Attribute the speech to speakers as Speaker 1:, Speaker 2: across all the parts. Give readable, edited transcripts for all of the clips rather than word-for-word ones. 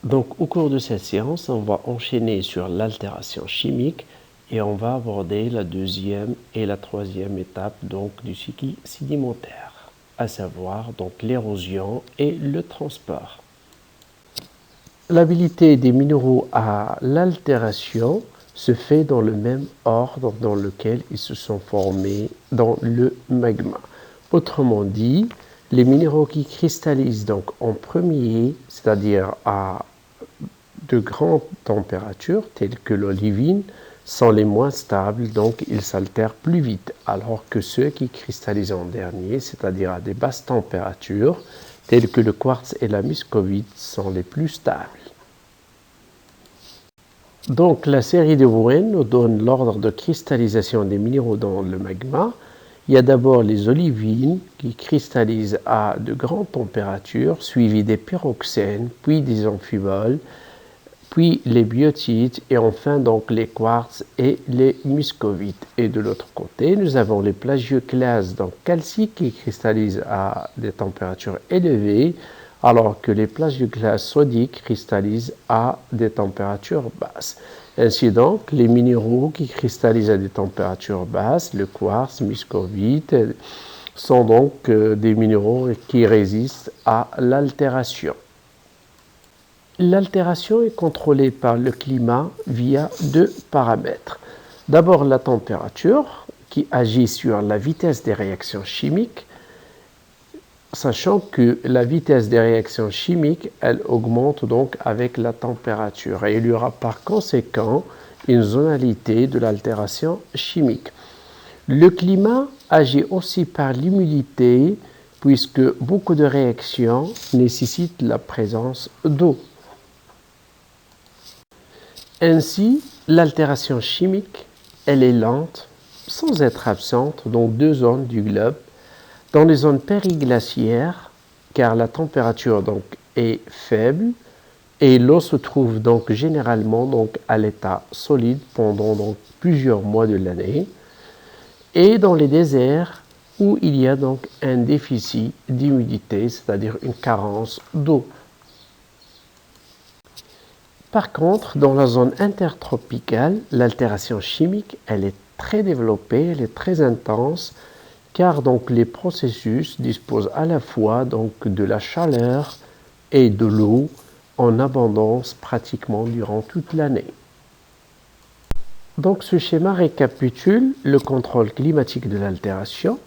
Speaker 1: Donc, au cours de cette séance, on va enchaîner sur l'altération chimique et on va aborder la deuxième et la troisième étape donc, du cycle sédimentaire, à savoir donc l'érosion et le transport. L'habilité des minéraux à l'altération se fait dans le même ordre dans lequel ils se sont formés dans le magma. Autrement dit, les minéraux qui cristallisent donc en premier, c'est-à-dire à de grandes températures, telles que l'olivine, sont les moins stables, donc ils s'altèrent plus vite, alors que ceux qui cristallisent en dernier, c'est-à-dire à des basses températures, tels que le quartz et la muscovite, sont les plus stables. Donc la série de Bowen nous donne l'ordre de cristallisation des minéraux dans le magma. Il y a d'abord les olivines qui cristallisent à de grandes températures, suivies des pyroxènes, puis des amphiboles, puis les biotites et enfin donc les quartz et les muscovites. Et de l'autre côté, nous avons les plagioclases donc calciques qui cristallisent à des températures élevées, alors que les plagioclases sodiques cristallisent à des températures basses. Ainsi donc, les minéraux qui cristallisent à des températures basses, le quartz, muscovite, sont donc des minéraux qui résistent à l'altération. L'altération est contrôlée par le climat via deux paramètres. D'abord la température qui agit sur la vitesse des réactions chimiques, sachant que la vitesse des réactions chimiques, elle augmente donc avec la température et il y aura par conséquent une zonalité de l'altération chimique. Le climat agit aussi par l'humidité puisque beaucoup de réactions nécessitent la présence d'eau. Ainsi, l'altération chimique, elle est lente, sans être absente, dans deux zones du globe. Dans les zones périglaciaires, car la température donc, est faible, et l'eau se trouve donc généralement donc, à l'état solide pendant donc, plusieurs mois de l'année, et dans les déserts où il y a donc un déficit d'humidité, c'est-à-dire une carence d'eau. Par contre, dans la zone intertropicale, l'altération chimique, elle est très développée, elle est très intense, car donc les processus disposent à la fois donc de la chaleur et de l'eau en abondance pratiquement durant toute l'année. Donc ce schéma récapitule le contrôle climatique de l'altération.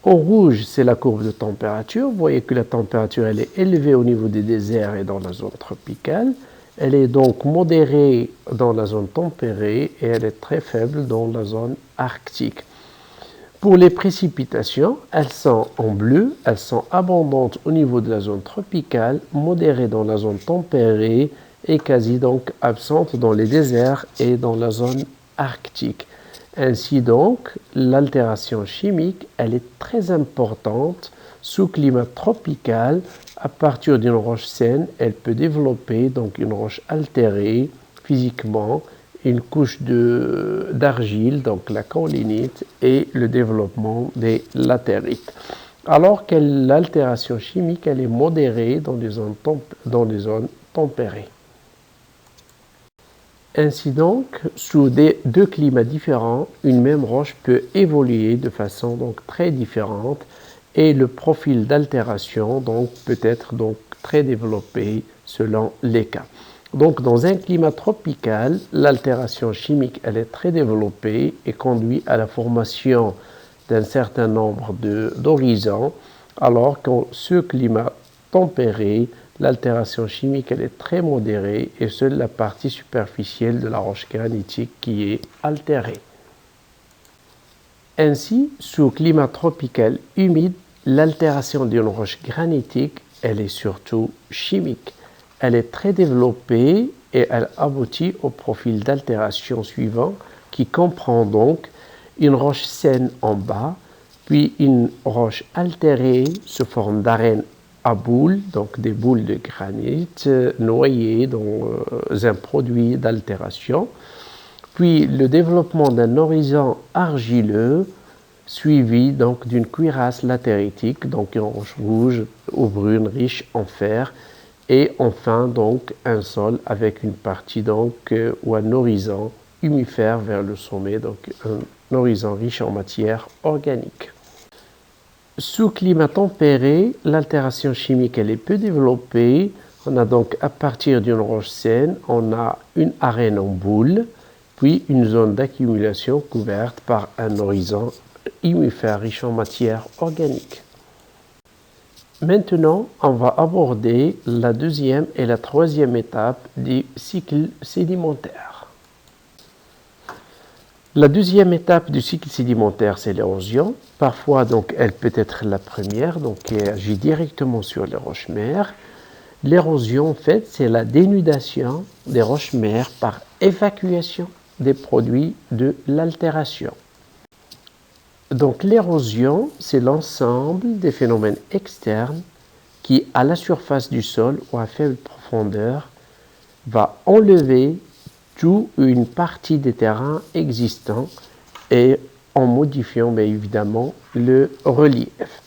Speaker 1: En rouge, c'est la courbe de température. Vous voyez que la température elle est élevée au niveau des déserts et dans la zone tropicale. Elle est donc modérée dans la zone tempérée et elle est très faible dans la zone arctique. Pour les précipitations, elles sont en bleu, elles sont abondantes au niveau de la zone tropicale, modérées dans la zone tempérée et quasi donc absentes dans les déserts et dans la zone arctique. Ainsi donc, l'altération chimique, elle est très importante sous climat tropical. À partir d'une roche saine, elle peut développer donc une roche altérée physiquement, une couche d'argile, donc la kaolinite, et le développement des latérites. Alors que l'altération chimique, elle est modérée dans des zones tempérées. Ainsi donc, sous deux climats différents, une même roche peut évoluer de façon donc très différente et le profil d'altération donc peut être donc très développé selon les cas. Donc dans un climat tropical, l'altération chimique elle est très développée et conduit à la formation d'un certain nombre d'horizons, alors que ce climat tempéré, l'altération chimique elle est très modérée et seule la partie superficielle de la roche granitique qui est altérée. Ainsi, sous climat tropical humide, l'altération d'une roche granitique, elle est surtout chimique. Elle est très développée et elle aboutit au profil d'altération suivant qui comprend donc une roche saine en bas, puis une roche altérée sous forme d'arène à boules, donc des boules de granit noyées dans un produit d'altération, puis le développement d'un horizon argileux suivi donc d'une cuirasse latéritique, donc une roche rouge ou brune riche en fer, Et enfin, donc, un sol avec une partie donc, ou un horizon humifère vers le sommet, donc un horizon riche en matière organique. Sous climat tempéré, l'altération chimique elle est peu développée. On a donc à partir d'une roche saine, on a une arène en boule, puis une zone d'accumulation couverte par un horizon humifère riche en matière organique. Maintenant, on va aborder la deuxième et la troisième étape du cycle sédimentaire. La deuxième étape du cycle sédimentaire, c'est l'érosion. Parfois, donc, elle peut être la première, donc elle agit directement sur les roches-mères. L'érosion, en fait, c'est la dénudation des roches-mères par évacuation des produits de l'altération. Donc, l'érosion, c'est l'ensemble des phénomènes externes qui, à la surface du sol ou à faible profondeur, va enlever toute une partie des terrains existants et en modifiant bien évidemment le relief.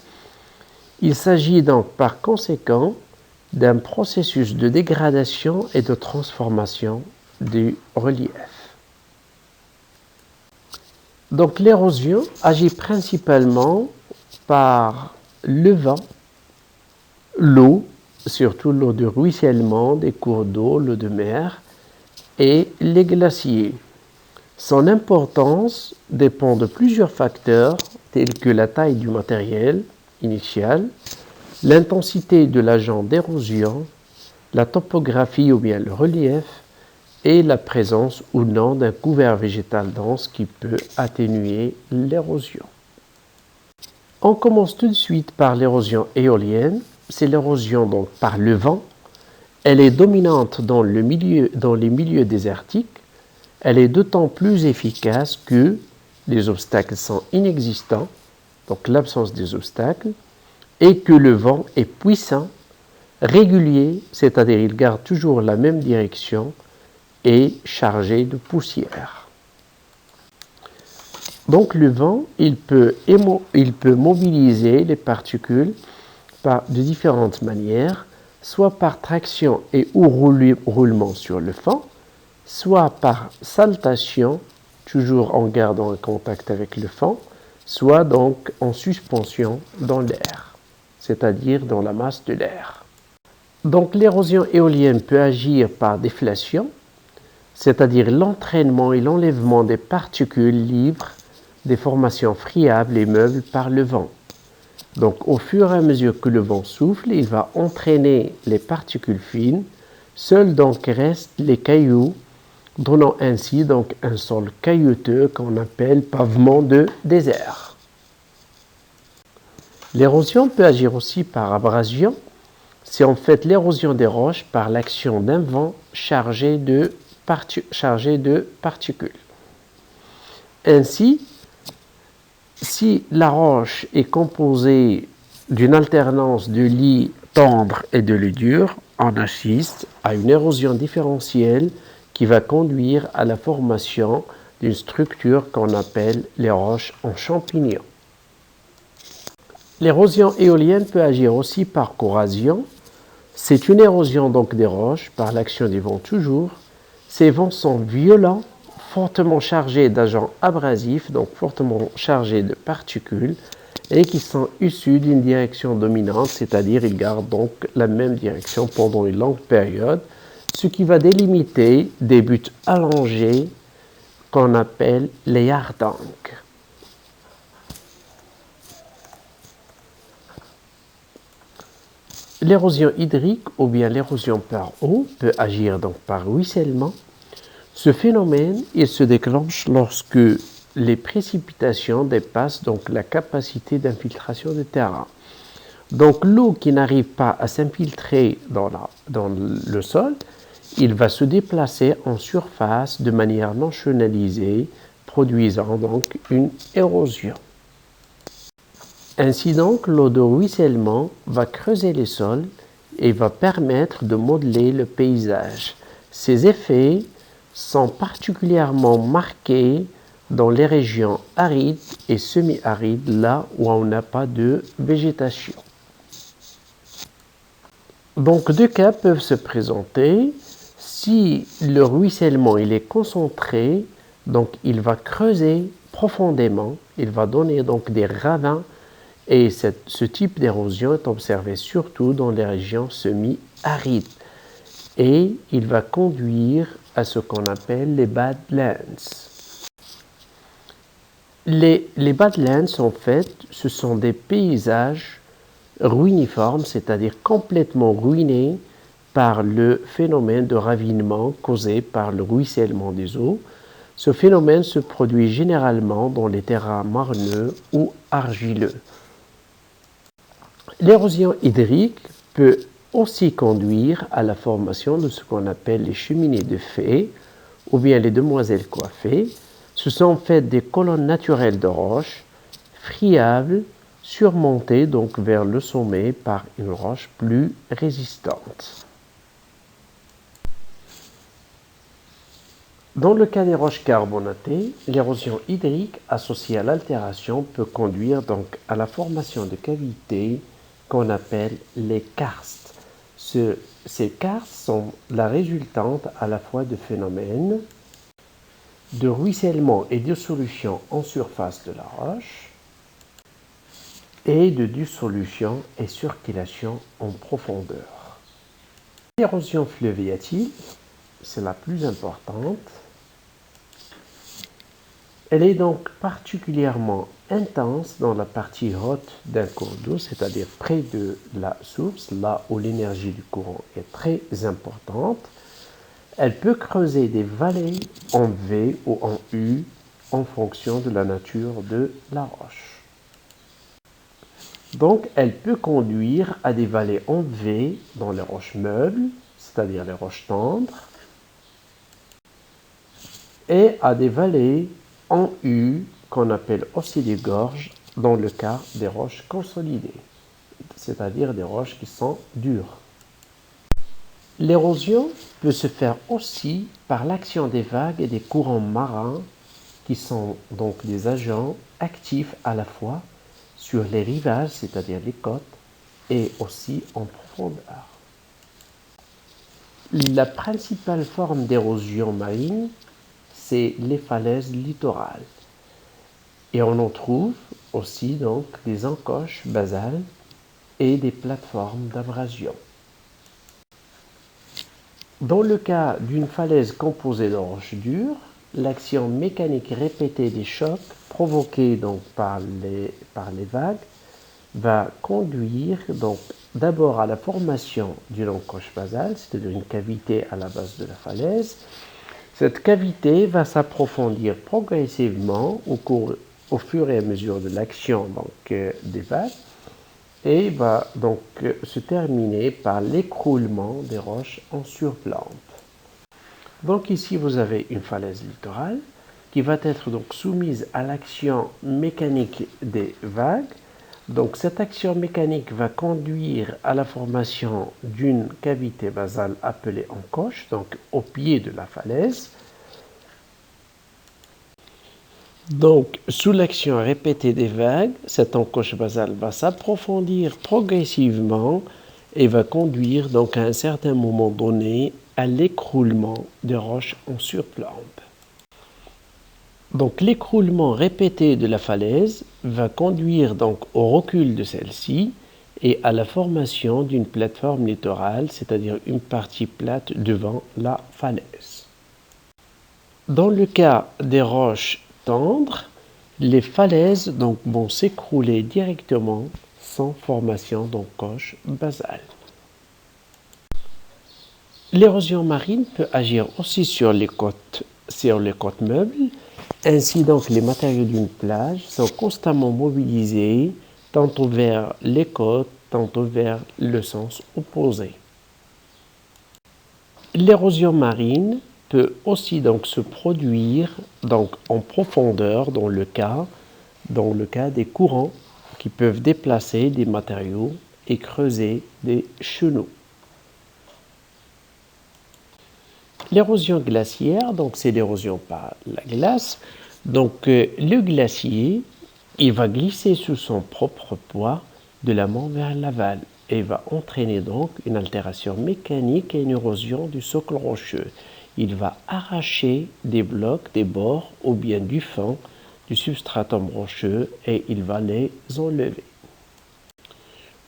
Speaker 1: Il s'agit donc par conséquent d'un processus de dégradation et de transformation du relief. Donc l'érosion agit principalement par le vent, l'eau, surtout l'eau de ruissellement des cours d'eau, l'eau de mer, et les glaciers. Son importance dépend de plusieurs facteurs tels que la taille du matériel initial, l'intensité de l'agent d'érosion, la topographie ou bien le relief et la présence ou non d'un couvert végétal dense qui peut atténuer l'érosion. On commence tout de suite par l'érosion éolienne. C'est l'érosion donc par le vent. Elle est dominante dans les milieux désertiques. Elle est d'autant plus efficace que les obstacles sont inexistants, donc l'absence des obstacles, et que le vent est puissant, régulier, c'est-à-dire il garde toujours la même direction et chargé de poussière. Donc le vent, il peut mobiliser les particules de différentes manières, soit par traction et ou roulement sur le fond, soit par saltation, toujours en gardant un contact avec le fond, soit donc en suspension dans l'air, c'est-à-dire dans la masse de l'air. Donc l'érosion éolienne peut agir par déflation, c'est-à-dire l'entraînement et l'enlèvement des particules libres des formations friables et meubles par le vent. Donc au fur et à mesure que le vent souffle, il va entraîner les particules fines, seuls donc restent les cailloux, donnant ainsi donc un sol caillouteux qu'on appelle pavement de désert. L'érosion peut agir aussi par abrasion. C'est en fait l'érosion des roches par l'action d'un vent chargé de particules. Ainsi, si la roche est composée d'une alternance de lis tendres et de lis durs, on assiste à une érosion différentielle qui va conduire à la formation d'une structure qu'on appelle les roches en champignons. L'érosion éolienne peut agir aussi par corrosion. C'est une érosion donc des roches par l'action des vents toujours. Ces vents sont violents, fortement chargés d'agents abrasifs, donc fortement chargés de particules, et qui sont issus d'une direction dominante, c'est-à-dire ils gardent donc la même direction pendant une longue période, ce qui va délimiter des buts allongés qu'on appelle les yardangs. L'érosion hydrique ou bien l'érosion par eau peut agir donc par ruissellement. Ce phénomène, il se déclenche lorsque les précipitations dépassent donc la capacité d'infiltration du terrain. Donc l'eau qui n'arrive pas à s'infiltrer dans le sol, il va se déplacer en surface de manière non chenalisée, produisant donc une érosion. Ainsi donc, l'eau de ruissellement va creuser les sols et va permettre de modeler le paysage. Ces effets sont particulièrement marqués dans les régions arides et semi-arides, là où on n'a pas de végétation. Donc deux cas peuvent se présenter. Si le ruissellement il est concentré, donc il va creuser profondément, il va donner donc des ravins et ce type d'érosion est observé surtout dans les régions semi-arides et il va conduire à ce qu'on appelle les badlands. Les badlands en fait ce sont des paysages ruiniformes, c'est-à-dire complètement ruinés par le phénomène de ravinement causé par le ruissellement des eaux. Ce phénomène se produit généralement dans les terrains marneux ou argileux. L'érosion hydrique peut aussi conduire à la formation de ce qu'on appelle les cheminées de fées ou bien les demoiselles coiffées. Ce sont en fait des colonnes naturelles de roches friables surmontées donc vers le sommet par une roche plus résistante. Dans le cas des roches carbonatées, l'érosion hydrique associée à l'altération peut conduire donc à la formation de cavités qu'on appelle les karstes. Ces karstes sont la résultante à la fois de phénomènes de ruissellement et de dissolution en surface de la roche et de dissolution et circulation en profondeur. L'érosion fluviatile, c'est la plus importante. Elle est donc particulièrement intense dans la partie haute d'un cours d'eau, c'est-à-dire près de la source, là où l'énergie du courant est très importante. Elle peut creuser des vallées en V ou en U en fonction de la nature de la roche. Donc, elle peut conduire à des vallées en V dans les roches meubles, c'est-à-dire les roches tendres, et à des vallées en U qu'on appelle aussi des gorges dans le cas des roches consolidées, c'est-à-dire des roches qui sont dures. L'érosion peut se faire aussi par l'action des vagues et des courants marins qui sont donc des agents actifs à la fois sur les rivages, c'est-à-dire les côtes, et aussi en profondeur. La principale forme d'érosion marine, c'est les falaises littorales. Et on en trouve aussi donc des encoches basales et des plateformes d'abrasion. Dans le cas d'une falaise composée de roches dures, l'action mécanique répétée des chocs provoqués donc par les vagues va conduire donc d'abord à la formation d'une encoche basale, c'est-à-dire une cavité à la base de la falaise. Cette cavité va s'approfondir progressivement au fur et à mesure de l'action des vagues et va donc se terminer par l'écroulement des roches en surplomb. Donc ici vous avez une falaise littorale qui va être donc soumise à l'action mécanique des vagues. Donc cette action mécanique va conduire à la formation d'une cavité basale appelée encoche, donc au pied de la falaise. Donc sous l'action répétée des vagues, cette encoche basale va s'approfondir progressivement et va conduire donc à un certain moment donné à l'écroulement des roches en surplomb. Donc l'écroulement répété de la falaise va conduire donc au recul de celle-ci et à la formation d'une plateforme littorale, c'est-à-dire une partie plate devant la falaise. Dans le cas des roches tendres, les falaises donc, vont s'écrouler directement sans formation d'encoche basale. L'érosion marine peut agir aussi sur les côtes meubles. Ainsi donc les matériaux d'une plage sont constamment mobilisés tantôt vers les côtes, tantôt vers le sens opposé. L'érosion marine peut aussi donc se produire donc en profondeur dans le cas des courants qui peuvent déplacer des matériaux et creuser des chenaux. L'érosion glaciaire, donc c'est l'érosion par la glace. Donc le glacier, il va glisser sous son propre poids de l'amont vers l'aval. et va entraîner donc une altération mécanique et une érosion du socle rocheux. Il va arracher des blocs, des bords ou bien du fond du substratum rocheux et il va les enlever.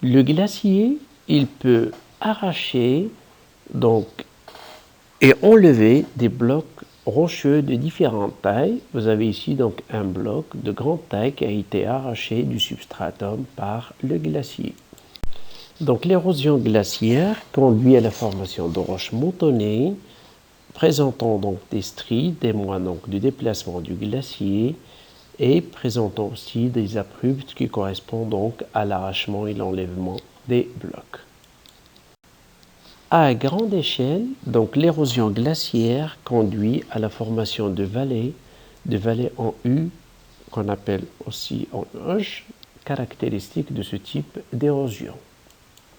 Speaker 1: Le glacier, il peut arracher donc et enlever des blocs rocheux de différentes tailles. Vous avez ici donc un bloc de grande taille qui a été arraché du substratum par le glacier. Donc l'érosion glaciaire conduit à la formation de roches montonnées présentant donc des stries, témoins donc du déplacement du glacier et présentant aussi des abrupts qui correspondent donc à l'arrachement et l'enlèvement des blocs. À grande échelle, donc l'érosion glaciaire conduit à la formation de vallées en U, qu'on appelle aussi en H, caractéristiques de ce type d'érosion.